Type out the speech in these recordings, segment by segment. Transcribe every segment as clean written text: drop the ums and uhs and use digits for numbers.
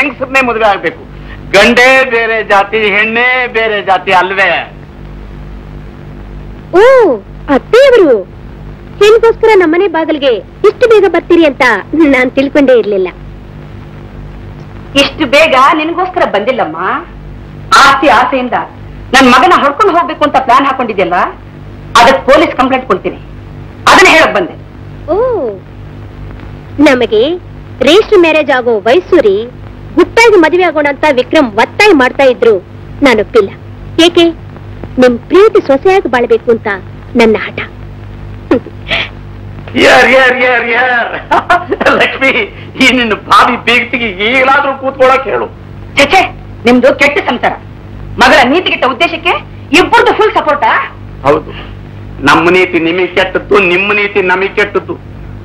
ಹೆಂಗಸನ್ನೇ ಮದುವೆ ಆಗ್ಬೇಕು. ಗಂಡೇ ಬೇರೆ ಜಾತಿ, ಹೆಣ್ಣೇ ಬೇರೆ ಜಾತಿ ಅಲ್ವೇ? ಓ ಅತ್ತೆಯವರು ಹೆಣ್ಗೋಸ್ಕರ ನಮ್ಮನೆ ಬಾಗಿಲಿಗೆ ಇಷ್ಟು ಬೇಗ ಬರ್ತೀರಿ ಅಂತ ನಾನ್ ತಿಳ್ಕೊಂಡೇ ಇರ್ಲಿಲ್ಲ. ಇಷ್ಟು ಬೇಗ ನಿನಗೋಸ್ಕರ ಬಂದಿಲ್ಲಮ್ಮ. ಆಸೆಯಿಂದ ನನ್ ಮಗನ ಹೊಡ್ಕೊಂಡು ಹೋಗ್ಬೇಕು ಅಂತ ಪ್ಲಾನ್ ಹಾಕೊಂಡಿದ್ಯಲ್ಲ, ಅದಕ್ಕೆ ಪೊಲೀಸ್ ಕಂಪ್ಲೇಂಟ್ ಕೊಡ್ತೀನಿ. ಅದನ್ನ ಹೇಳಕ್ ಬಂದೆ. ಓ ನಮಗೆ ರಿಜಿಸ್ಟರ್ ಮ್ಯಾರೇಜ್ ಆಗೋ ವಯಸ್ಸೂರಿ ಗುಟ್ಟಾಗಿ ಮದುವೆ ಆಗೋಣ ಅಂತ ವಿಕ್ರಮ್ ಒತ್ತಾಯ ಮಾಡ್ತಾ ಇದ್ರು. ನಾನು ಒಪ್ಪಿಲ್ಲ. ಏಕೆ? ನಿಮ್ ಪ್ರೀತಿ ಸೊಸೆಯಾಗಿ ಬಾಳ್ಬೇಕು ಅಂತ ನನ್ನ ಹಠ. ಲಕ್ಷ್ಮಿ, ಈ ನಿನ್ನ ಭಾವಿ ಬೇಗತಿಗೆ ಈಗಲಾದ್ರೂ ಕೂತ್ಕೊಳ್ಳಕ್ ಹೇಳು. ಚಚೆ, ನಿಮ್ದು ಕೆಟ್ಟ ಸಂಸಾರ. ಮಗಳ ನೀತಿಗಿಟ್ಟ ಉದ್ದೇಶಕ್ಕೆ ಇಬ್ಬರದು ಫುಲ್ ಸಪೋರ್ಟಾ? ಹೌದು, ನಮ್ಮ ನೀತಿ ನಿಮಗೆ ಕೆಟ್ಟದ್ದು, ನಿಮ್ಮ ನೀತಿ ನಮಗೆ ಕೆಟ್ಟದ್ದು.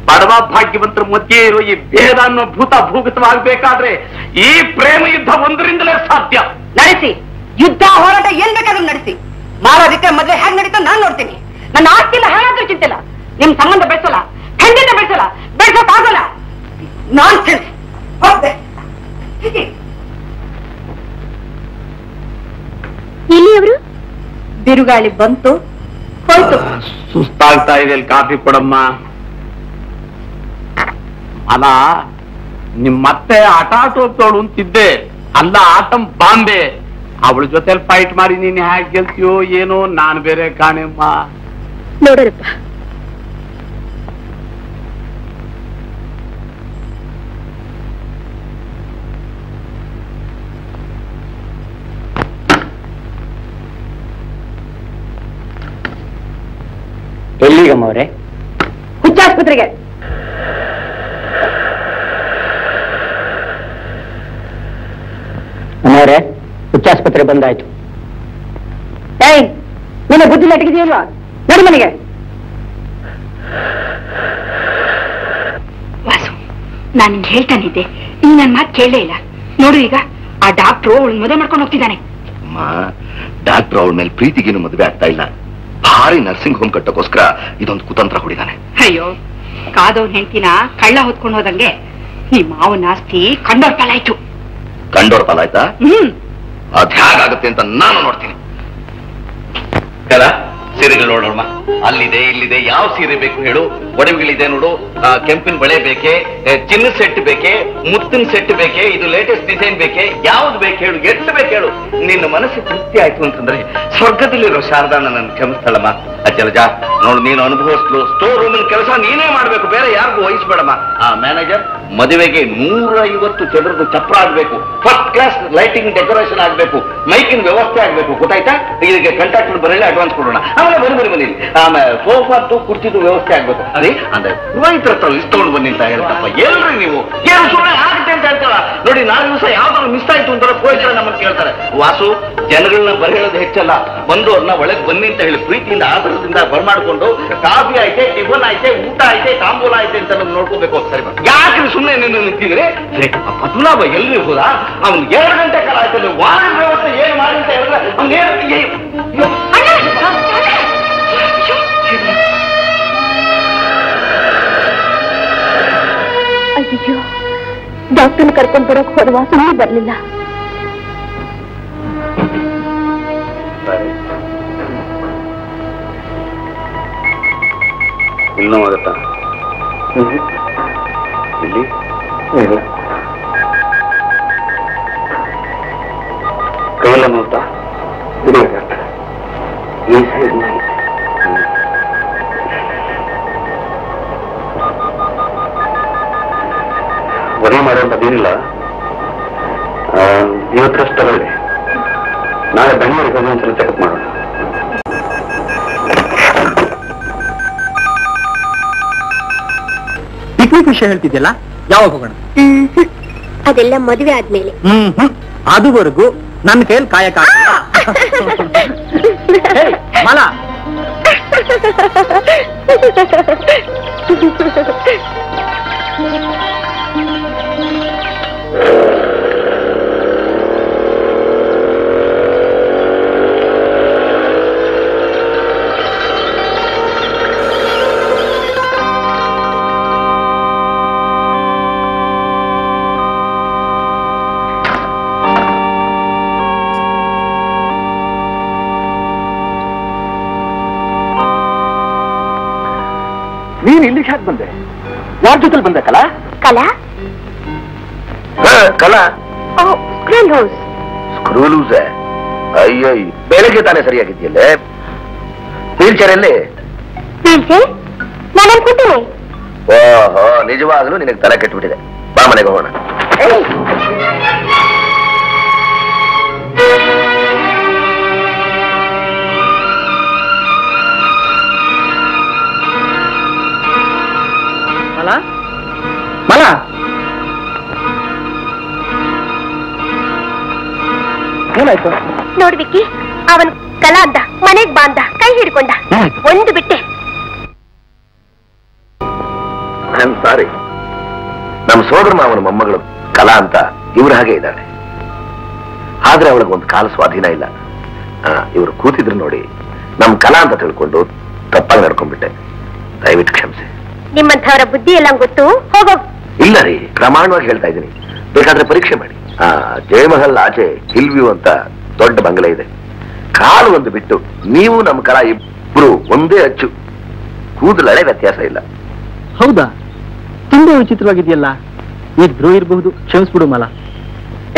ಬಡವ ಭಾಗ್ಯವಂತರ ಮಧ್ಯೆ ಇರೋ ಈ ಭೇದ ಅನ್ನೋ ಭೂತ ಭೂಗತವಾಗಬೇಕಾದ್ರೆ ಈ ಪ್ರೇಮ ಯುದ್ಧ ಒಂದರಿಂದಲೇ ಸಾಧ್ಯ. ನಡೆಸಿ, ಯುದ್ಧ ಹೋರಾಟ ಏನ್ ಬೇಕಾದ್ರೂ ನಡೆಸಿ. ಮಾರ ವಿಕ್ರಮ್ ಮದ್ವೆ ಹೇಗೆ ನಡೀತೋ ನಾನ್ ನೋಡ್ತೀನಿ. ನನ್ನ ಆಸ್ತಿಲ್ಲ ಹೇಳಾದ್ರೂ ಚಿಂತಿಲ್ಲ. ನಿಮ್ ಸಂಬಂಧ ಬೆಳೆಸೋಲ್ಲ, ಖಂಡಿತ ಬೆಳೆಸೋಲ್ಲ, ಬೆಳೆಸೋಕ್ಕಾಗಲ್ಲ. ನಾನ್ ಇಲ್ಲಿ ಅವರು ಬಿರುಗಾಳಿ ಬಂತು ಹೋಯ್ತು. ಸುಸ್ತಾಗ್ತಾ ಇದೆ, ಕಾಫಿ ಕೊಡಮ್ಮ. ಅಲ್ಲ, ನಿಮ್ಮತ್ತೆ ಆಟ ಆಟೋಗ್ತೋಳು ಅಂತಿದ್ದೆ. ಅಲ್ಲ, ಆಟಂ ಬಾಂಬೆ. ಅವಳ ಜೊತೆಲಿ ಫೈಟ್ ಮಾಡಿ ನೀನ್ ಹ್ಯಾಕ್ ಗೆಲ್ತೀಯೋ ಏನೋ, ನಾನು ಬೇರೆ ಕಾಣೆಮ್ಮ. ನೋಡೋಣಪ್ಪ. ಎಲ್ಲಿಗಮ್ಮ ಅವರೇ? ಹುಚ್ಚಾಸ್ಪತ್ರೆಗೆ. ಅಮ್ಮವರೇ, ಹುಚ್ಚಾಸ್ಪತ್ರೆ ಬಂದಾಯ್ತು. ಏಯ್, ನಿನ್ನ ಬುದ್ಧಿ ಲಟಗಿದೆಯಲ್ವಾ? ನಡಿ ಮನೆಗೆ. ವಾಸು, ನಾನು ನಿಮ್ಗೆ ಹೇಳ್ತಾನಿದ್ದೆ, ಈ ನನ್ನ ಮಾತು ಕೇಳಲೇ ಇಲ್ಲ. ನೋಡು, ಈಗ ಆ ಡಾಕ್ಟ್ರು ಅವಳು ಮದುವೆ ಮಾಡ್ಕೊಂಡು ಹೋಗ್ತಿದ್ದಾನೆ. ಡಾಕ್ಟ್ರು ಅವಳ ಮೇಲೆ ಪ್ರೀತಿಗೇನು ಮದುವೆ ಆಗ್ತಾ ಇಲ್ಲ. ಭಾರಿ ನರ್ಸಿಂಗ್ ಹೋಮ್ ಕಟ್ಟೋಕೋಸ್ಕರ ಇದೊಂದು ಕುತಂತ್ರ ಹೊಡಿದಾನೆ. ಅಯ್ಯೋ, ಕಾದವ್ನ ಹೆಂಡತಿನ ಕಳ್ಳ ಹೊತ್ಕೊಂಡು ಹೋದಂಗೆ ಈ ಮಾವನ ಆಸ್ತಿ ಕಂಡೋರ್ ಪಾಲಾಯ್ತು. ಕಂಡೋರ್ ಪಾಲಾಯ್ತಾ? ಅದ್ ಹೇಗಾಗುತ್ತೆ ಅಂತ ನಾನು ನೋಡ್ತೀನಿ. ಸೀರೆಗಳು ನೋಡೋಣ. ಅಲ್ಲಿದೆ, ಇಲ್ಲಿದೆ, ಯಾವ ಸೀರೆ ಬೇಕು ಹೇಳು. ಒಡವೆಗಳಿದೆ ನೋಡು. ಕೆಂಪಿನ ಬಳೆ ಬೇಕೆ, ಚಿನ್ನ ಸೆಟ್ ಬೇಕೆ, ಮುತ್ತಿನ ಸೆಟ್ ಬೇಕೆ, ಇದು ಲೇಟೆಸ್ಟ್ ಡಿಸೈನ್ ಬೇಕೆ, ಯಾವ್ದು ಬೇಕು ಹೇಳು, ಎಷ್ಟು ಬೇಕು ಹೇಳು. ನಿನ್ನ ಮನಸ್ಸಿಗೆ ತೃಪ್ತಿ ಆಯ್ತು ಅಂತಂದ್ರೆ ಸ್ವರ್ಗದಲ್ಲಿರೋ ಶಾರದಾ ನನ್ನ ಕ್ಷಮಿಸ್ತಾಳಮ್ಮ. ಅಜ್ಜಲಜ ನೋಡು, ನೀನು ಅನುಭವಿಸ್ಲು. ಸ್ಟೋರ್ ರೂಮಿನ ಕೆಲಸ ನೀನೇ ಮಾಡ್ಬೇಕು, ಬೇರೆ ಯಾರಿಗೂ ವಹಿಸ್ಬೇಡಮ್ಮ. ಆ ಮ್ಯಾನೇಜರ್ ಮದುವೆಗೆ 150 ಚದರದ ಚಪ್ರ ಆಗ್ಬೇಕು, ಫಸ್ಟ್ ಕ್ಲಾಸ್ ಲೈಟಿಂಗ್ ಡೆಕೋರೇಷನ್ ಆಗ್ಬೇಕು, ಮೈಕಿನ ವ್ಯವಸ್ಥೆ ಆಗ್ಬೇಕು. ಗೊತ್ತಾಯ್ತಾ? ಇದಕ್ಕೆ ಕಾಂಟ್ರಾಕ್ಟ್ ಬರಲಿ, ಅಡ್ವಾನ್ಸ್ ಕೊಡೋಣ. ಆಮೇಲೆ ಬರಿ ಆಮೇಲೆ ಸೋಫಾದ್ದು ಕುರ್ಚಿದು ವ್ಯವಸ್ಥೆ ಆಗ್ಬೇಕು. ಅದೇ ಅಂದ್ರೆ ಪುರೋಹಿತರ ಹತ್ರ ಲಿಸ್ಟ್ ತಗೊಂಡು ಬನ್ನಿ ಅಂತ ಹೇಳ್ತಪ್ಪ. ಎಲ್ರಿ ನೀವು ಏನು ಸುಮ್ಮನೆ ಆಗುತ್ತೆ ಅಂತ ಹೇಳ್ತಾರ ನೋಡಿ. 4 ದಿವಸ ಯಾವ್ದಾದ್ರು ಮಿಸ್ ಆಯ್ತು ಅಂತಾರೆ ಪುರೋಹಿತರ ನಮ್ಮನ್ನು ಕೇಳ್ತಾರೆ. ವಾಸು, ಜನಗಳನ್ನ ಬರೆಯೋದು ಹೆಚ್ಚಲ್ಲ, ಬಂದವ್ರನ್ನ ಒಳಗೆ ಬನ್ನಿ ಅಂತ ಹೇಳಿ ಪ್ರೀತಿಯಿಂದ ಆಧಾರದಿಂದ ಬರ್ಮಾಡ್ಕೊಂಡು ಕಾಫಿ ಆಯ್ತೆ, ಟಿಫನ್ ಆಯ್ತೆ, ಊಟ ಆಯ್ತೆ, ತಾಂಬೂಲ ಆಯ್ತೆ ಅಂತ ನಮ್ಗೆ ನೋಡ್ಕೋಬೇಕು. ಸರಿ, ಯಾಕೆ ಸುಮ್ಮನೆ ನೀನು ನಿಂತಿದ್ರೆ ಪದ್ಮನಾಭ ಎಲ್ರಿ ಹೋದ? ಅವ್ನು 2 ಗಂಟೆ ಕಾಲ ಆಯ್ತಲ್ಲ, ವಾರದ ವ್ಯವಸ್ಥೆ ಏನು ಮಾಡಿ ಅಂತ ಹೇಳಿದ್ರೆ ಅಯ್ಯೋ, ಡಾಕ್ಟರ್ನ ಕರ್ಕೊಂಡು ಬರೋಕ್ ಹೋದ ವಾಸನೆ ಬರ್ಲಿಲ್ಲ. ಇನ್ನೂ ಆಗುತ್ತಾ? ಇಲ್ಲಿ ಕೈಯೆಲ್ಲ ನೋಡ್ತಾ ಈ ಸೈಡ್ ವರೆ ಮಾಡುವಂಥದ್ದೇನಿಲ್ಲ. ಇವತ್ತಷ್ಟು ತಗೊಳ್ಳಿ, ನಾಳೆ ಬೆಂಗಳೂರಿಗೆ ಹೋಗಿ ಒಂದ್ಸಲ ಚೆಕಪ್ ಮಾಡೋಣ. ಪಿಕ್ನಿಕ್ ವಿಷಯ ಹೇಳ್ತಿದ್ಯಲ್ಲ, ಯಾವಾಗ ಹೋಗೋಣ? ಅದೆಲ್ಲ ಮದುವೆ ಆದ್ಮೇಲೆ. ಅದುವರೆಗೂ ನನ್ನ ಕೈಯಲ್ಲಿ ಕಾಯಕ್ಕಾಗಲ್ಲ. ಮಾಲಾ, ನೀನ್ ಇಲ್ಲಿಗೆ ಯಾಕೆ ಬಂದೆ? ಯಾರ ಜೊತೆಲಿ ಬಂದೆ ಕಲಾ? ಕಲಾ ಕಲಾ ಸ್ಕ್ರೀನ್ ಹೌಸ್. Screw loose? ಅಯ್ಯೋ, ಬೆಳಗ್ಗೆ ತಾನೇ ಸರಿಯಾಗಿದೆಯಲ್ಲೇ. ವೀಲ್ ಚೇರ್ ಎಲ್ಲಿ? ನಾನು ಅನ್ಕೊಂತೀನಿ. ಓಹೋ, ನಿಜವಾಗಲೂ ನಿನಗೆ ತಲೆ ಕೆಟ್ಟುಬಿಟ್ಟಿದೆ. ಬಾ ಮನೆಗೆ ಹೋಗೋಣ. ಮಲಾ ಮಲಾ, ಏನಾಯ್ತು? ನೋಡ್ಬಿಕ್ಕಿ, ಅವನ್ ಕಲಾ ಅಂದ, ಮನೆಗ್ ಬಾ ಅಂದ, ಕೈ ಹಿಡ್ಕೊಂಡ, ಒಂದು ಬಿಟ್ಟೆ. ಸಾರಿ, ನಮ್ಮ ಸೋದರ ಮಾವನ ಮೊಮ್ಮಗಳು ಕಲಾ ಅಂತ ಇವ್ರ ಹಾಗೆ ಇದ್ದಾಳೆ. ಆದ್ರೆ ಅವಳಿಗೊಂದು ಕಾಲ ಸ್ವಾಧೀನ ಇಲ್ಲ. ಇವರು ಕೂತಿದ್ರು ನೋಡಿ, ನಮ್ ಕಲಾ ಅಂತ ತಿಳ್ಕೊಂಡು ತಪ್ಪಾಗಿ ನಡ್ಕೊಂಡ್ಬಿಟ್ಟೆ. ದಯವಿಟ್ಟು ಕ್ಷಮಿಸಿ. ನಿಮ್ಮಂಥವರ ಬುದ್ಧಿ ಎಲ್ಲ ಗೊತ್ತು, ಹೋಗೋ. ಇಲ್ಲ ರೀ, ಪ್ರಮಾಣವಾಗಿ ಹೇಳ್ತಾ ಇದ್ದೀನಿ. ಬೇಕಾದ್ರೆ ಪರೀಕ್ಷೆ ಮಾಡಿ. ಜಯಮಹಲ್ ಆಚೆ ಹಿಲ್ ವ್ಯೂ ಅಂತ ದೊಡ್ಡ ಬಂಗಲೆ ಇದೆ. ಕಾಲು ಒಂದು ಬಿಟ್ಟು ನೀವು ನಮ್ಮ ಕಲಾ ಇಬ್ರು ಒಂದೇ ಅಚ್ಚು, ಕೂದಲಳೆ ವ್ಯತ್ಯಾಸ ಇಲ್ಲ. ಹೌದಾ? ತುಂಬಾ ವಿಚಿತ್ರವಾಗಿದೆಯಲ್ಲ. ಇದ್ರೂ ಇರಬಹುದು, ಕ್ಷಮಿಸ್ಬಿಡು ಮಲಾ.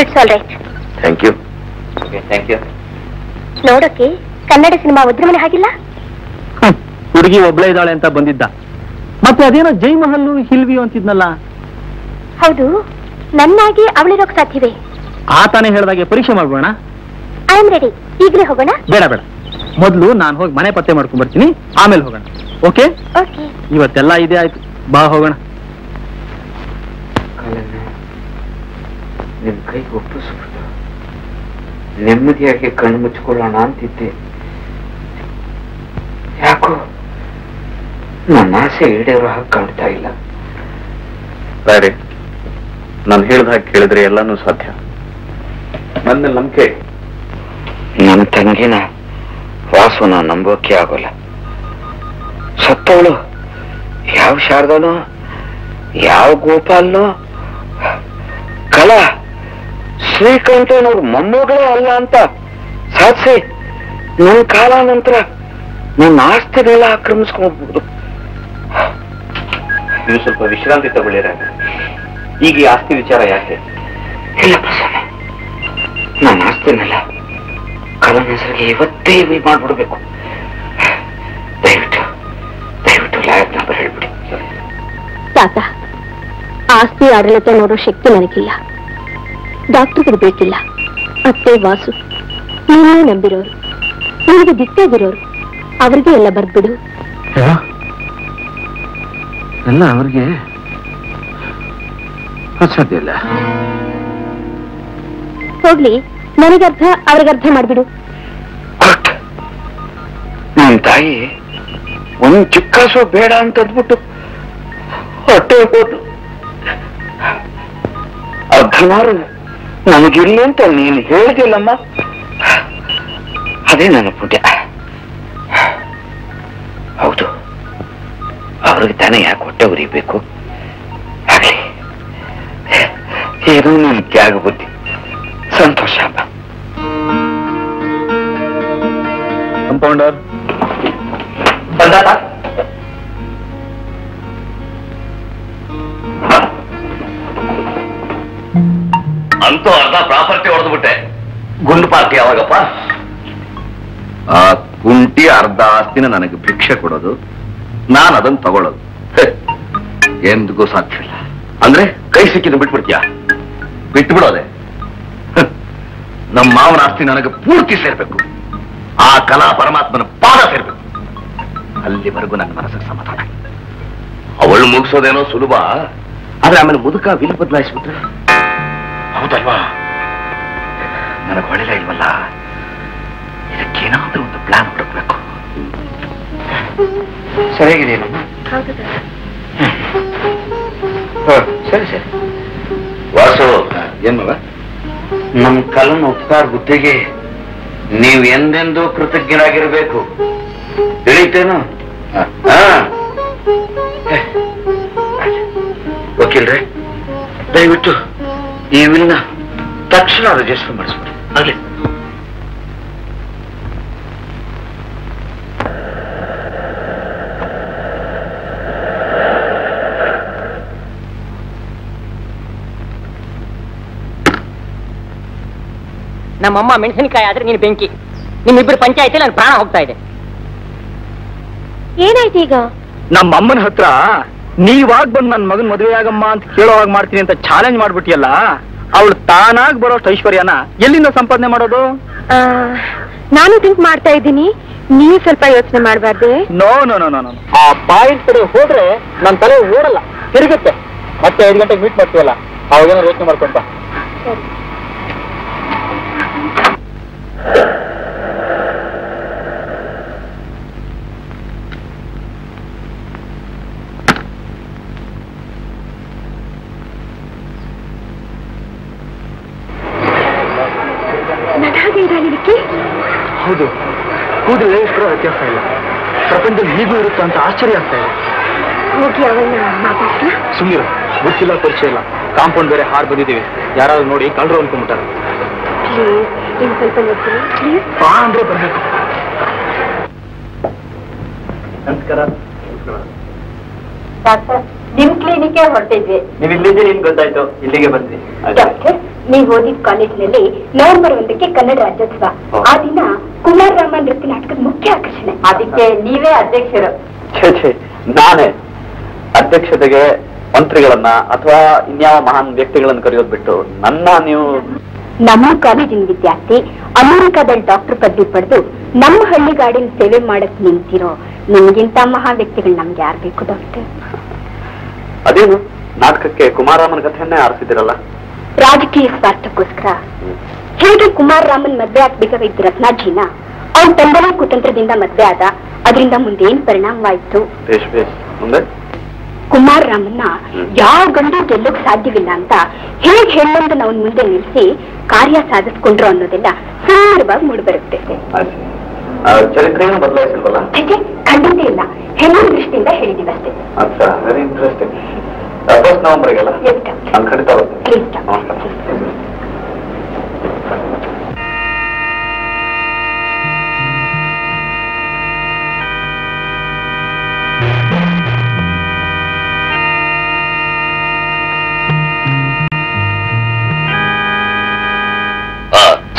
It's all right. Thank you. Thank you. ನೋಡಕ್ಕೆ ಕನ್ನಡ ಸಿನಿಮಾ ಒದ್ರ ಮನೆ ಹಾಗಿಲ್ಲ. ಹುಡುಗಿ ಒಬ್ಳೆ ಇದ್ದಾಳೆ ಅಂತ ಬಂದಿದ್ದ. ಮತ್ತೆ ಅದೇನೋ ಜೈಮಹಲ್ ಹಿಲ್ವಿಯೋ ಅಂತಿದ್ನಲ್ಲ. ಹೌದು, ನನ್ನಾಗಿ ಅವಳಿರೋಕ್ ಸಾಧ್ಯವೇ? ಆತಾನೆ ಹೇಳ್ದಾಗೆ ಪರೀಕ್ಷೆ ಮಾಡ್ಬೋಣ. I am ready. ಈಗಲೇ ಹೋಗೋಣ? ಬೇಡ ಬೇಡ, ಮೊದಲು ನಾನು ಹೋಗಿ ಮನೆ ಪತ್ತೆ ಮಾಡ್ಕೊಂಡ್ ಬರ್ತೀನಿ, ಆಮೇಲೆ ಹೋಗೋಣ. ಓಕೆ? ಓಕೆ. ಇವತ್ತೆಲ್ಲ ಇದೇ ಆಯ್ತು, ಬಾ ಹೋಗೋಣ. ನಿಮ್ ಕೈಗೆ ಒಪ್ಪಿಸ್ಬಿಟ್ಟು ನೆಮ್ಮದಿಯಾಗಿ ಕಣ್ಣು ಮುಚ್ಕೊಳ್ಳೋಣ ಅಂತಿದ್ದೆ. ಯಾಕೋ ನನ್ನ ಆಸೆ ಈಡೇರೋ ಹಾಗೆ ಕಾಣ್ತಾ ಇಲ್ಲ. ಬೇರೆ ನಾನು ಹೇಳ್ದ ಹಾಗೆ ಕೇಳಿದ್ರೆ ಎಲ್ಲಾನು ಸಾಧ್ಯ. ನನ್ನ ನಂಬಿಕೆ, ನನ್ನ ತಂಗಿನ ವಾಸುನ ನಂಬೋಕೆ ಆಗೋಲ್ಲ. ಸತ್ತವಳು ಯಾವ ಶಾರದನೋ ಯಾವ ಗೋಪಾಲ್ನೋ ಕಲಾ ಶ್ರೀಕಂಠನವ್ರ ಮೊಮ್ಮಗಳೇ ಅಲ್ಲ ಅಂತ ಸಾಧಿಸಿ ನನ್ನ ಕಾಲ ನಂತರ ನನ್ನ ಆಸ್ತಿನೆಲ್ಲ ಆಕ್ರಮಿಸ್ಕೊಂಡ್ಬಿಡ್ಬೋದು. ನೀವು ಸ್ವಲ್ಪ ವಿಶ್ರಾಂತಿ ತಗೊಳ್ಳಿರ. ಈಗ ಈ ಆಸ್ತಿ ವಿಚಾರ ಯಾಕೆ? ಇಲ್ಲ ಪ್ರಸನ್ನ, ನನ್ನ ಆಸ್ತಿನೆಲ್ಲ ಕಲನ ಹೆಸರಿಗೆ ಇವತ್ತೇ ಮಾಡ್ಬಿಡ್ಬೇಕು. ದಯವಿಟ್ಟು ದಯವಿಟ್ಟು ಲಾಯಕ್ ನಂಬರ್ ಹೇಳ್ಬಿಡಿ. ತಾತ, ಆಸ್ತಿ ಆಡಳಿತ ನೋಡೋ ಶಕ್ತಿ ನನಗಿಲ್ಲ. ಡಾಕ್ಟರ್ಗಳು ಬೇಕಿಲ್ಲ. ಅತ್ತೆ ವಾಸು ನೀನೇ ನಂಬಿರೋರು, ನಿನಗೆ ದಿಕ್ಕಾಗಿರೋರು, ಅವ್ರಿಗೆ ಎಲ್ಲ ಬರ್ಬಿಡು. ಎಲ್ಲ ಅವ್ರಿಗೆ ಸಾಧ್ಯ ಇಲ್ಲ. ಹೋಗ್ಲಿ, ನನಗರ್ಥ ಅವ್ರಿಗರ್ಥ ಮಾಡ್ಬಿಡು. ನನ್ನ ತಾಯಿ ಒಂದು ಚಿಕ್ಕಾಸು ಬೇಡ ಅಂತ ಅಂದ್ಬಿಟ್ಟು ಹೊಟ್ಟೆ ಹೋದು. ಅರ್ಧನಾರು ನನಗಿಲ್ಲ ಅಂತ ನೀನು ಹೇಳಿದಿಲ್ಲಮ್ಮ, ಅದೇ ನನ್ನ ಪುಣ್ಯ. ಹೌದು, ಅವ್ರಿಗೆ ತಾನೇ ಯಾಕೆ ಹೊಟ್ಟೆ ಉರಿಬೇಕು? ಆಗ್ಲಿ, ಏನೋ ನನ್ನ ತ್ಯಾಗ ಬುದ್ಧಿ. ಸಂತೋಷ ಅಮ್ಮ. ಕಂಪೌಂಡರ್ ಬಂದಾತ? ಅಂತೂ ಅರ್ಧ ಪ್ರಾಪರ್ಟಿ ಹೊಡೆದ್ಬಿಟ್ಟೆ. ಗುಂಡು ಪಾರ್ಟಿ ಯಾವಾಗಪ್ಪ? ಆ ಕುಂಟಿ ಅರ್ಧ ಆಸ್ತಿನ ನನಗೆ ಭಿಕ್ಷೆ ಕೊಡೋದು, ನಾನು ಅದನ್ನು ತಗೊಳ್ಳೋದು ಎಂದಿಗೂ ಸಾಧ್ಯ ಇಲ್ಲ. ಅಂದ್ರೆ ಕೈ ಸಿಕ್ಕಿದ್ದು ಬಿಟ್ಬಿಡ್ತೀಯ? ಬಿಟ್ಬಿಡೋದೆ? ನಮ್ಮ ಮಾವನ ಆಸ್ತಿ ನನಗೆ ಪೂರ್ತಿ ಸೇರ್ಬೇಕು. ಆ ಕಲಾ ಪರಮಾತ್ಮನ ಪಾದ ಸೇರ್ಬೇಕು. ಅಲ್ಲಿವರೆಗೂ ನನ್ನ ಮನಸ್ಸಿಗೆ ಸಮಾಧಾನ. ಅವಳು ಮುಗಿಸೋದೇನೋ ಸುಲಭ, ಆದ್ರೆ ಆಮೇಲೆ ಮುದುಕ ವಿಲ್ ಬದಲಾಯಿಸ್ಬಿಟ್ರೆ? ಹೌದಲ್ವಾ? ನನಗೆ ಹೊಳಿಲ ಇಲ್ವಲ್ಲ. ಇದಕ್ಕೇನಾದ್ರೂ ಒಂದು ಪ್ಲಾನ್ ಹುಡುಕ್ಬೇಕು. ಸರಿಯಾಗಿದೆಯೇನಮ್ಮ? ಸರಿ ಸರಿ. ವಾಸು, ಏನ್ ಮಗ? ನಮ್ಮ ಕಲನ ಉಪಕಾರ ಬುದ್ಧಿಗೆ ನೀವು ಎಂದೆಂದೂ ಕೃತಜ್ಞರಾಗಿರ್ಬೇಕು. ತಿಳಿತೇನು? ವಕೀಲ್ರೆ, ದಯವಿಟ್ಟು ಈ ವಿಲ್ನ ತಕ್ಷಣ ರಿಜಿಸ್ಟರ್ ಮಾಡಿಸ್ಬಿಡಿ. ಆಗ್ಲಿ. ನಮ್ಮಮ್ಮ ಮೆಣಸಿನಕಾಯಿ ಆದ್ರೆ ನೀನು ಬೆಂಕಿ. ನಿಮ್ಮಿಬ್ಬರು ಪಂಚಾಯತಿ ನನ್ನ ಪ್ರಾಣ ಹೋಗ್ತಾ ಇದೆ. ಏನಾಯ್ತು ಈಗ? ನಮ್ಮ ಅಮ್ಮನ ಹತ್ರ ನೀವಾಗ ಬಂದು ನನ್ನ ಮಗನ್ ಮದುವೆ ಆಗಮ್ಮ ಅಂತ ಕೇಳೋವಾಗ ಮಾಡ್ತೀನಿ ಅಂತ ಚಾಲೆಂಜ್ ಮಾಡ್ಬಿಟ್ಟಿಯಲ್ಲ, ಅವಳು ತಾನಾಗ್ ಬರೋಷ್ಟು ಐಶ್ವರ್ಯನ ಎಲ್ಲಿಂದ ಸಂಪಾದನೆ ಮಾಡೋದು? ನಾನು ಥಿಂಕ್ ಮಾಡ್ತಾ ಇದ್ದೀನಿ, ನೀವು ಸ್ವಲ್ಪ ಯೋಚನೆ ಮಾಡಬಾರ್ದೆ? ನೋ ನೋ ನೋ ನೋ, ಆ ಪಾಯಿಂಟ್ ಕಡೆ ಹೋದ್ರೆ ನನ್ನ ತಲೆ ಓಡಲ್ಲ, ತಿರುಗುತ್ತೆ. ಮತ್ತೆ 5 ಗಂಟೆಗೆ ಮೀಟ್ ಮಾಡ್ತೀವಲ್ಲ, ಅವಾಗೇನೋ ಯೋಚನೆ ಮಾಡ್ಕೊಂತ. ಹೌದು, ಕೂದಲೇ ಇಷ್ಟರ ವ್ಯತ್ಯಾಸ ಇಲ್ಲ. ಪ್ರಪಂಚದಲ್ಲಿ ಹೀಗೂ ಇರುತ್ತೆ ಅಂತ ಆಶ್ಚರ್ಯ ಆಗ್ತಾ ಇದೆ. ಹೋಗಿ ಅವನ್ನ ಮಾತಾಡ್ತಾ ಸುಮ್ಮೀರು, ಗೊತ್ತಿಲ್ಲ, ಪರಿಚಯ ಇಲ್ಲ, ಕಾಂಪೌಂಡ್ ಬೇರೆ ಹಾರ್ ಬಂದಿದ್ದೀವಿ. ಯಾರಾದ್ರೂ ನೋಡಿ ಕಳ್ರು ಅನ್ಕೊಂಡ್ಬಿಟ್ಟಾರೆ. ಪ್ಲೀಸ್ ಸ್ವಲ್ಪ ನೋಡ್ತೀನಿ ಪ್ಲೀಸ್. ಅಂದ್ರೆ ಬರ್ಬೇಕು. ನಮಸ್ಕಾರ. ಡಾಕ್ಟರ್, ನಿಮ್ ಕ್ಲಿನಿಕ್ ಹೊರಟಿದ್ವಿ. ನೀವು ಇಲ್ಲಿದ್ದೀರಿ ನಿಮ್ಗೆ ಗೊತ್ತಾಯ್ತು, ಇಲ್ಲಿಗೆ ಬಂದ್ರಿ. ಡಾಕ್ಟರ್, ನೀವು ಓದಿದ ಕಾಲೇಜಿನಲ್ಲಿ ನವೆಂಬರ್ 1ಕ್ಕೆ ಕನ್ನಡ ರಾಜ್ಯೋತ್ಸವ. ಆ ದಿನ ಕುಮಾರ್ ರಾಮ ನೃತ್ಯ ನಾಟಕದ ಮುಖ್ಯ ಆಕರ್ಷಣೆ. ಅದಕ್ಕೆ ನೀವೇ ಅಧ್ಯಕ್ಷರು. ಛೇ, ನಾನೇ ಅಧ್ಯಕ್ಷತೆಗೆ ಮಂತ್ರಿಗಳನ್ನ ಅಥವಾ ಇನ್ಯಾವ ಮಹಾನ್ ವ್ಯಕ್ತಿಗಳನ್ನು ಕರೆಯೋದು ಬಿಟ್ಟು ನೀವು ನಮ್ಮ ಕಾಲೇಜಿನ ವಿದ್ಯಾರ್ಥಿ ಅಮೆರಿಕಾದಲ್ಲಿ ಡಾಕ್ಟರ್ ಪದವಿ ಪಡೆದು ನಮ್ಮ ಹಳ್ಳಿಗಾಡಿನ ಸೇವೆ ಮಾಡಕ್ ನಿಂತಿರೋ ನಿಮ್ಗಿಂತ ಮಹಾ ವ್ಯಕ್ತಿಗಳು ನಮ್ಗೆ ಯಾರು ಬೇಕು ಡಾಕ್ಟರ್? ಅದೇನು ನಾಟಕಕ್ಕೆ ಕುಮಾರರಾಮನ ಕಥೆಯನ್ನೇ ಆರಿಸಿದಿರಲ್ಲ? ರಾಜಕೀಯ ಸ್ವಾರ್ಥಕ್ಕೋಸ್ಕರ ಹೇಗೆ ಕುಮಾರ್ ರಾಮನ್ ಮದ್ವೆ ಆಗ್ಬೇಕಾಗಿದ್ದ ರತ್ನಾಜಿನ ಅವ್ರ ತಂದೆಯ ಕುತಂತ್ರದಿಂದ ಮದ್ವೆ ಆದ, ಅದರಿಂದ ಮುಂದೇನ್ ಪರಿಣಾಮವಾಯ್ತು? ಮುಂದೆ ಕುಮಾರ್ ರಾಮನ್ನ ಯಾವ ಗಂಡು ಗೆಲ್ಲೋಕ್ ಸಾಧ್ಯವಿಲ್ಲ ಅಂತ ಹೇಗೆ ಹೆಣ್ಣೊಂದು ನಾವು ಮುಂದೆ ನಿಲ್ಲಿಸಿ ಕಾರ್ಯ ಸಾಧಿಸ್ಕೊಂಡ್ರು ಅನ್ನೋದೆಲ್ಲ ಸುಂದರವಾಗಿ ಮೂಡಿಬರುತ್ತೆ. ಚರಿತ್ರೆಯನ್ನು ಬದಲಾಯಿಸಿಲ್ವಲ್ಲ? ಖಂಡಿತ ಇಲ್ಲ, ಹೆಣ್ಣಿನ ದೃಷ್ಟಿಯಿಂದ ಹೇಳಿದೀವಿ ಅಷ್ಟೇ. ಅಚ್ಚಾ, ವೆರಿ ಇಂಟ್ರೆಸ್ಟಿಂಗ್. 1 ನವೆಂಬರ್ಗೆಲ್ಲ ನಾನು ಖಂಡಿತ ಬರ್ತೀನಿ. ನಮಸ್ಕಾರ.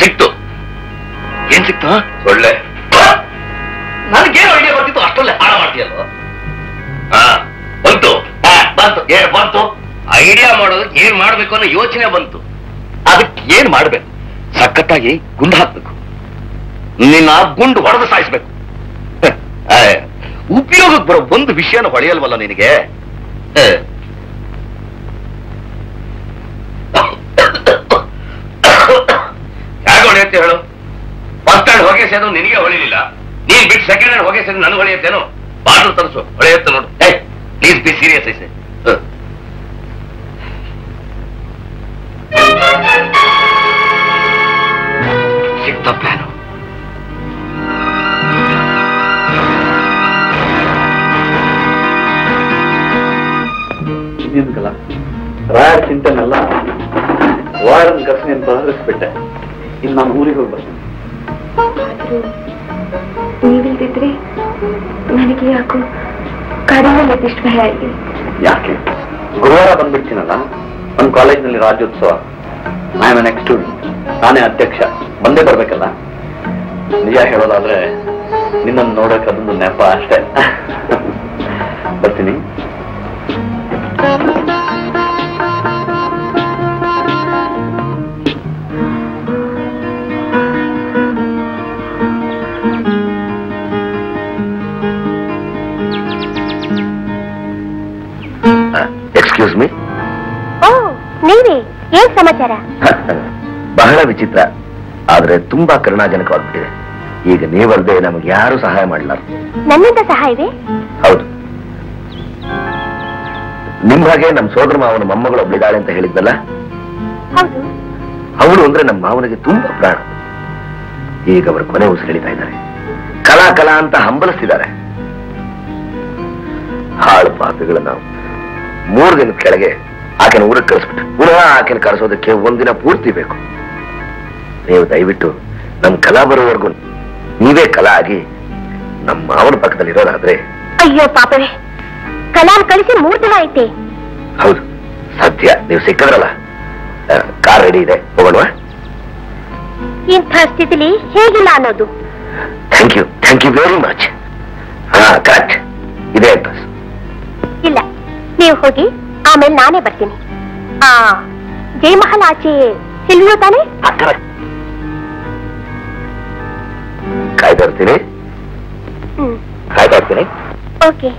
ಸಿಕ್ತು. ಏನ್ ಸಿಕ್ತು? ಒಳ್ಳೆ ನನಗೇನು ಐಡಿಯಾ ಬರ್ತಿತ್ತು ಅಷ್ಟಲ್ಲೇ ಹಾಳ ಮಾಡ್ತೀಯಲ್ವ? ಬಂತು ಬಂತು ಬಂತು ಐಡಿಯಾ ಮಾಡೋದಕ್ಕೆ ಏನ್ ಮಾಡ್ಬೇಕು ಅನ್ನೋ ಯೋಚನೆ ಬಂತು. ಅದಕ್ಕೆ ಏನ್ ಮಾಡ್ಬೇಕು? ಸಖತ್ತಾಗಿ ಗುಂಡು ಹಾಕ್ಬೇಕು. ನಿನ್ನ ಗುಂಡು ಹೊಡೆದು ಸಾಯಿಸ್ಬೇಕು. ಉಪಯೋಗಕ್ಕೆ ಬರೋ ಒಂದು ವಿಷಯನ ಹೊಳೆಯಲ್ವಲ್ಲ ನಿನಗೆ? ಯಾಕೆ ಹೊಳೆಯುತ್ತೆ ಹೇಳು? ಫಸ್ಟ್ ಸ್ಟ್ಯಾಂಡ್ ಹೊಗೆ ಸೇದು ನಿನಗೆ ಹೊಳಿಲಿಲ್ಲ, ನೀನ್ ಬಿಟ್ಟು ಸೆಕೆಂಡ್ ಹ್ಯಾಂಡ್ ಹೊಗೆ ಸೇದು ನನಗೆ ಹೊಳೆಯುತ್ತೇನೋ? ಬಾಟ್ಲು ತರಿಸು, ಹೊಳೆಯುತ್ತೆ ನೋಡು. ಪ್ಲೀಸ್ ಬಿ ಸೀರಿಯಸ್ ಐಸೆ. ಸಿಕ್ತ ಪ್ಲಾನು. ಇನ್ನೇನ್ಕಲ್ಲ ರಾಯರ್ ಚಿಂತನೆಲ್ಲ ವಾರನ್ ಕರ್ಸನೆ ಬದಲಿಸ್ಬಿಟ್ಟೆ. ಇನ್ನು ನಾನು ಊರಿಗೆ ಹೋಗಿ ಬರ್ತೀನಿ. ನೀವಿಲ್ದಿದ್ರೆ ನನಗೆ ಯಾಕೋ ಕಾಡಿನಲ್ಲಿ ಇಷ್ಟು ಭಯ ಆಗಿದೆ. ಯಾಕೆ? ಗುರುವಾರ ಬಂದ್ಬಿಡ್ತೀನಲ್ಲ, ನಮ್ಮ ಕಾಲೇಜಿನಲ್ಲಿ Rajyotsava. I am next student, ನಾನೇ ಅಧ್ಯಕ್ಷ, ಬಂದೇ ಬರ್ಬೇಕಲ್ಲ. ನಿಜ ಹೇಳೋದಾದ್ರೆ ನಿನ್ನನ್ನು ನೋಡಕ್ಕೆ ಅದೊಂದು ನೆಪ ಅಷ್ಟೇ. ಬರ್ತೀನಿ. Excuse me. ಓ, ನೀವೇ? ಏನ್ ಸಮಾಚಾರ? ಬಹಳ ವಿಚಿತ್ರ, ಆದ್ರೆ ತುಂಬಾ ಕರುಣಾಜನಕವಾಗ್ಬಿಟ್ಟಿದೆ. ಈಗ ನೀವಲ್ದೆ ನಮಗೆ ಯಾರು ಸಹಾಯ ಮಾಡಲಾರ. ನನ್ನಿಂದ ಸಹಾಯವೇ? ಹೌದು, ನಿಮ್ ಹಾಗೆ ನಮ್ ಸೋದರ ಮಾವನ ಮೊಮ್ಮಗಳು ಒಬ್ಳಿದಾಳೆ ಅಂತ ಹೇಳಿದ್ನಲ್ಲ? ಹೌದು. ಅವಳು ಅಂದ್ರೆ ನಮ್ಮ ಮಾವನಿಗೆ ತುಂಬಾ ಪ್ರಾಣ. ಈಗ ಅವರ ಕೊನೆ ಉಸಿರು ಎಳಿತಾ ಇದ್ದಾರೆ. ಕಲಾ ಕಲಾ ಅಂತ ಹಂಬಲಿಸ್ತಿದ್ದಾರೆ. ಹಾಳು ಪಾಪಿಗಳು ನಾವು. 3 ದಿನದ ಕೆಳಗೆ ಆಕೆನ ಊರಿಗೆ ಕಳಿಸ್ಬಿಟ್ಟು ಪುನಃ ಆಕೆನ ಕರೆಸೋದಕ್ಕೆ 1 ದಿನ ಪೂರ್ತಿ ಬೇಕು. ನೀವು ದಯವಿಟ್ಟು ನಮ್ ಕಲಾ ಬರೋವರೆಗೂ ನೀವೇ ಕಲಾ ಆಗಿ ನಮ್ಮ ಮಾವನ ಪಕ್ಕದಲ್ಲಿ ಇರೋದಾದ್ರೆ. ಅಯ್ಯೋ ಪಾಪವೇ, ಕಲಾ ಕಳಿಸಿ 3 ದಿನ ಐತೆ. ಹೌದು, ಸದ್ಯ ನೀವು ಸಿಕ್ಕಿದ್ರಲ್ಲ. ಕಾರ್ ರೆಡಿ ಇದೆ, ಹೋಗೋಣ. ಇಂಥ ಸ್ಥಿತಿಲಿ ಹೇಗಿಲ್ಲ ಅನ್ನೋದು. Thank you very much. Correct, ಇದೇ ಅಡ್ರೆಸ್. ಇಲ್ಲ, ನೀವು ಹೋಗಿ, ಆಮೇಲೆ ನಾನೇ ಬರ್ತೀನಿ. ಜಯಮಹಲ್ ಆಚೆ ಸಿಲ್ವಿಯೋ ತಾನೆ? ಕರೆಕ್ಟ್. ಕಾಯ್ತಾ ಇರ್ತೀನಿ. ಓಕೆ.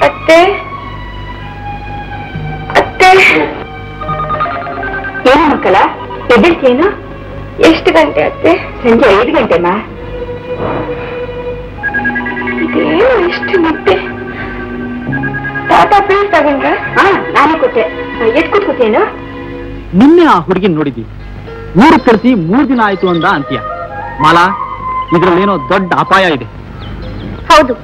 ಅತ್ತೆ ಅತ್ತೆ, ಏನು ಮಕ್ಕಳ ಎದ್ದೇಳ್ತೇನು? ಎಷ್ಟು ಗಂಟೆ ಅತ್ತೆ? ಸಂಜೆ 5 ಗಂಟೆನಾ? ಇದೇನು ಎಷ್ಟು ನಿದ್ದೆ? ಟಾಟಾ ಪ್ಲೇಸ್ ತಗೊಂಡ್ರ? ನಾನೇ ಕೊಟ್ಟೆ. ಎಷ್ಟು ಕೂತ್ಕೋತೇನು? ನಿನ್ನೆ ಆ ಹುಡುಗಿನ ನೋಡಿದ್ವಿ. ಊರು ಕಳಿಸಿ 3 ದಿನ ಆಯ್ತು ಅಂದ ಅಂತ್ಯ. ಮಾಲಾ, ಇದ್ರಲ್ಲೇನೋ ದೊಡ್ಡ ಅಪಾಯ ಇದೆ. ಹೌದು,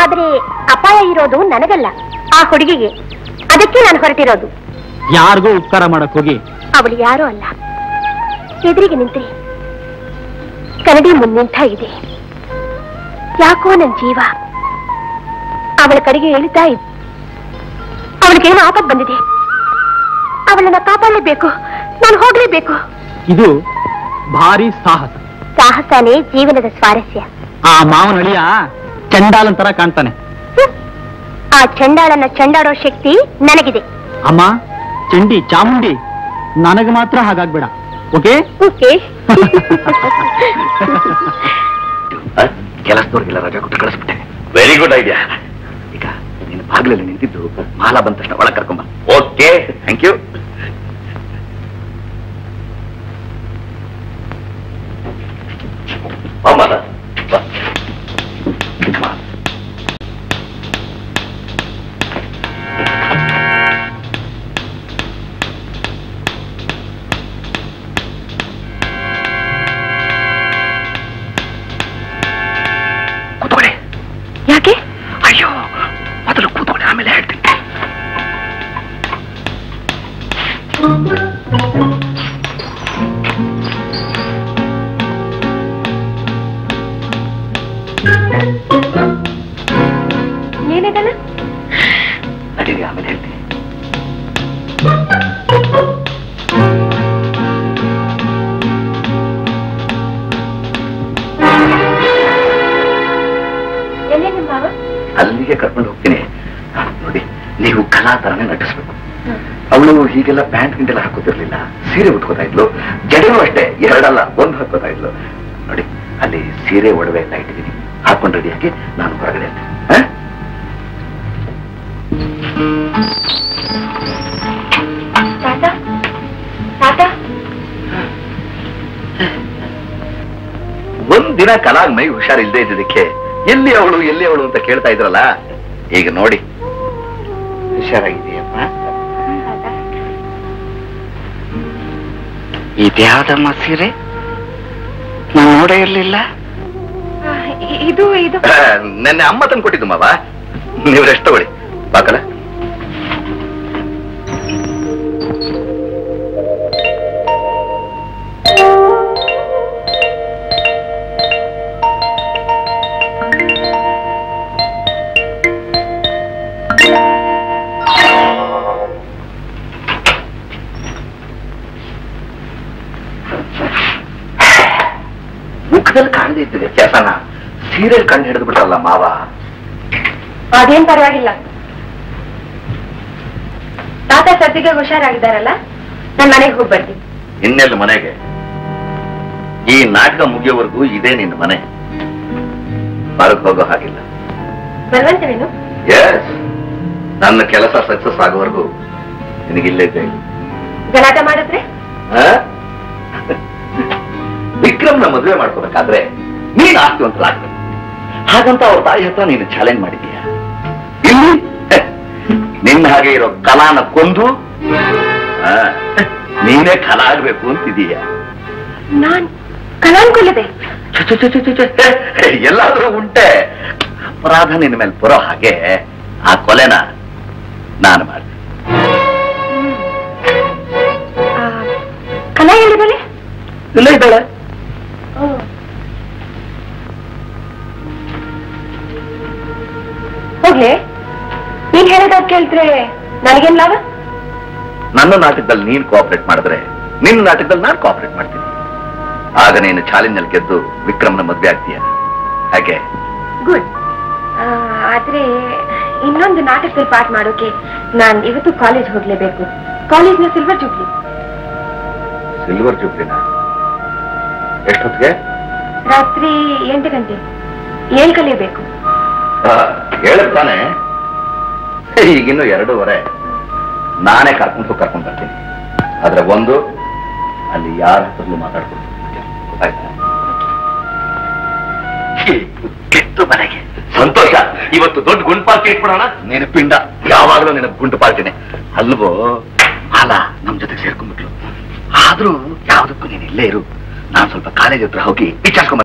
ಆದ್ರೆ ಅಪಾಯ ಇರೋದು ನನಗಲ್ಲ, ಆ ಹುಡುಗಿಗೆ. ಅದಕ್ಕೆ ನಾನು ಹೊರಟಿರೋದು. ಯಾರಿಗೂ ಉಪಕಾರ ಮಾಡಕ್ ಹೋಗಿ ಅವಳು ಯಾರೂ ಅಲ್ಲ. ಎದುರಿಗೆ ನಿಂತ್ರಿ, ಕನ್ನಡಿ ಮುಂದಿಂತ ಇದೆ. ಯಾಕೋ ನನ್ನ ಜೀವ ಅವಳ ಕಡೆಗೆ ಹೇಳ್ತಾ ಇದೆ. ಅವಳಿಗೇನೋ ಆಪತ್ತು ಬಂದಿದೆ. ಅವಳನ್ನ ಕಾಪಾಡಲೇಬೇಕು, ನಾನು ಹೋಗ್ಲೇಬೇಕು. ಇದು ಭಾರಿ ಸಾಹಸ. ಸಾಹಸನೇ ಜೀವನದ ಸ್ವಾರಸ್ಯ. ಆ ಮಾವನ ಅಳಿಯ ಚಂಡಾಲನ್ ತರ ಕಾಣ್ತಾನೆ. ಆ ಚಂಡಾಳನ್ನ ಚಂಡಾಡೋ ಶಕ್ತಿ ನನಗಿದೆ. ಅಮ್ಮ, ಚಂಡಿ ಚಾಮುಂಡಿ, ನನಗೆ ಮಾತ್ರ ಹಾಗಾಗ್ಬೇಡ. Okay okay. ಕೆಲಸದವ್ರಿಗೆಲ್ಲ ರಜೆ ಕೊಟ್ಟು ಕಳಿಸ್ಬಿಟ್ಟೆ. Very good idea. ಈಗ ನೀನು ಬಾಗಿಲಲ್ಲಿ ನಿಂತಿದ್ದು ಮಾಲಾ ಬಂದ ತಕ್ಷಣ ಒಳಗೆ ಕರ್ಕೊಂಬ. Okay, thank you. ಕೂತ್ಕೊಳ್ಳಿ. ಯಾಕೆ? ಅಯ್ಯೋ, ಮೊದಲು ಕೂತ್ಕೊಳ್ಳಿ, ಆಮೇಲೆ ಹೇಳ್ತೀನಿ. ಏನಿದಲ್ಲ? ನಡೀರಿ, ಆಮೇಲೆ ಹೇಳ್ತೀನಿ. ಎಲ್ಲೇ ನಿಮ್ಮ ಮಾವ? ಅಲ್ಲಿಗೆ ಕರ್ಕೊಂಡು ಹೋಗ್ತೀನಿ. ನೋಡಿ, ನೀವು ಕಲಾ ತರನೇ ನಟಿಸ್ಬೇಕು. ಅವಳು ಹೀಗೆಲ್ಲ ಪ್ಯಾಂಟ್ ಗಿಂಟೆಲ್ಲ ಹಾಕೋತಿರ್ಲಿಲ್ಲ, ಸೀರೆ ಉಟ್ಕೋತಾ ಇದ್ಲು. ಜಡೆನೂ ಅಷ್ಟೇ, 2 ಅಲ್ಲ 1 ಹಾಕೋತಾ ಇದ್ಲು. ನೋಡಿ, ಅಲ್ಲಿ ಸೀರೆ ಒಡವೆ ಎಲ್ಲ ಇಟ್ಟಿದ್ದೀನಿ, ಹಾಕೊಂಡು ರೆಡಿಯಾಗಿ ನಾನು ಹೊರಗಡೆ ಇರ್ತೀನಿ. ತಾತ, ತಾತ, ಒಂದಿನ ಕಲಾಗ್ ಮೈ ಹುಷಾರಿಲ್ದೇ ಇದ್ದದಕ್ಕೆ ಎಲ್ಲಿ ಅವಳು ಅಂತ ಕೇಳ್ತಾ ಇದ್ರಲ್ಲ, ಈಗ ನೋಡಿ ಹುಷಾರಾಗಿದೆಯಪ್ಪ. ಇದ್ಯಾವುದಮ್ಮ ಸೀರೆ? ನಾನು ನೋಡೇ ಇರ್ಲಿಲ್ಲ. ಇದು ಇದು ನೆನ್ನೆ ಅಮ್ಮ ತಂದು ಕೊಟ್ಟಿದ್ದು ಮಾವ. ನೀವು ರೆಸ್ಟ್ ತಗೊಳ್ಳಿ. ಬಾಕಲ ಮುಖದಲ್ಲಿ ಕಾಣದೇ ಇತ್ತು ವ್ಯತ್ಯಾಸನ ಸೀರಿಯಲ್ ಕಣ್ಣು ಹಿಡಿದು ಬಿಟ್ರಲ್ಲ ಮಾವ. ಅದೇನ್ ಪರವಾಗಿಲ್ಲ. ತಾತ ಸದ್ದಿಗೆ ಹುಷಾರಾಗಿದ್ದಾರಲ್ಲ, ನಾನು ಮನೆಗೆ ಹೋಗಿ ಬರ್ತೀನಿ. ಇನ್ನೆಲ್ಲ ಮನೆಗೆ? ಈ ನಾಟಕ ಮುಗಿಯೋವರೆಗೂ ಇದೇ ನಿನ್ನ ಮನೆ, ಹೊರಗೆ ಹೋಗೋ ಹಾಗಿಲ್ಲ. ಬಲವಂತವೇನು? ಎಸ್, ನನ್ನ ಕೆಲಸ ಸಕ್ಸಸ್ ಆಗೋವರೆಗೂ ನಿನಗಿಲ್ಲೇ ಬೇಕು. ಗಲಾಟೆ ಮಾಡಿದ್ರೆ ವಿಕ್ರಮ್ನ ಮದುವೆ ಮಾಡ್ಕೋಬೇಕಾದ್ರೆ ನೀನ್ ಆಸ್ತಿವಂತರಾಗ್ಬೇಕು. ಹಾಗಂತ ಅವ್ರ ತಾಯಿ ಹತ್ರ ನೀನು ಚಾಲೆಂಜ್ ಮಾಡಿದೀಯ. ಇಲ್ಲಿ ನಿನ್ನ ಹಾಗೆ ಇರೋ ಕಲಾನ ಕೊಂದು ನೀನೇ ಕಲಾ ಆಗ್ಬೇಕು ಅಂತಿದೀಯ. ನಾನ್ ಕಲಾಂಕೊಲ್ಲದೆ ಎಲ್ಲಾದ್ರೂ ಉಂಟೆ. ಅಪರಾಧ ನಿನ್ನ ಮೇಲೆ ಬರೋ ಹಾಗೆ ಆ ಕೊಲೆನ ನಾನು ಮಾಡ್ತೀನಿ. ಕಲಾ ಹೇಳಿದಾಳೆ? ಇಲ್ಲ ಇದ್ದಾಳೆ. ಹೋಗ್ಲೆ, ನೀನ್ ಕೇಳಿದಾಗ ಕೇಳ್ದ್ರೆ ನನಗೇನ್ ಲಾಭ? ನನ್ನ ನಾಟಕದಲ್ಲಿ ನೀನ್ ಕೋಆಪರೇಟ್ ಮಾಡಿದ್ರೆ ನಿನ್ನ ನಾಟಕದಲ್ಲಿ ನಾನು ಕೋಆಪರೇಟ್ ಮಾಡ್ತೀನಿ. ಆಗ ನೀನು ಚಾಲೆಂಜ್ ಅಲ್ಲಿ ಗೆದ್ದು ವಿಕ್ರಮ್ನ ಮದ್ವೆ ಆಗ್ತೀಯ. ಹಾಗೆ ಗುಡ್. ಆದ್ರೆ ಇನ್ನೊಂದು ನಾಟಕದಲ್ಲಿ ಪಾಠ ಮಾಡೋಕೆ ನಾನ್ ಇವತ್ತು ಕಾಲೇಜ್ ಹೋಗ್ಲೇಬೇಕು. ಕಾಲೇಜ್ನ ಸಿಲ್ವರ್ ಜೂಬ್ಲಿ. ಸಿಲ್ವರ್ ಜೂಬ್ಲಿನ ಎಷ್ಟೊತ್ತಿಗೆ? ರಾತ್ರಿ 8 ಗಂಟೆ. 7 ಕಲಿಯಬೇಕು. ಹೇಳ್ತಾನೆ. ಈಗಿನ್ನು 2:15. ನಾನೇ ಕರ್ಕೊಂಡು ಬರ್ತೀನಿ. ಆದ್ರೆ ಒಂದು ಅಲ್ಲಿ ಯಾರ ಹತ್ರಲ್ಲೂ ಮಾತಾಡ್ಕೊಂಡು ಕೆಟ್ಟು ಮನೆಗೆ. ಸಂತೋಷ. ಇವತ್ತು ದೊಡ್ಡ ಗುಂಡು ಪಾರ್ಟಿ ಇಟ್ಬಿಡೋಣ. ನೀನು ಪಿಂಡ ಯಾವಾಗಲೂ ನಿನ್ನ ಗುಂಡು ಪಾರ್ಟಿನೇ ಅಲ್ವೋ? ಅಲ್ಲ, ನಮ್ ಜೊತೆಗೆ ಸೇರ್ಕೊಂಡ್ಬಿಟ್ಲು. ಆದ್ರೂ ಯಾವ್ದಕ್ಕೂ ನೀನ್ ಇಲ್ಲೇ ಇರು. ನಾನ್ ಸ್ವಲ್ಪ ಕಾಲೇಜ್ ಹತ್ರ ಹೋಗಿ ವಿಚಾರಿಸ್ಕೊಂಡ್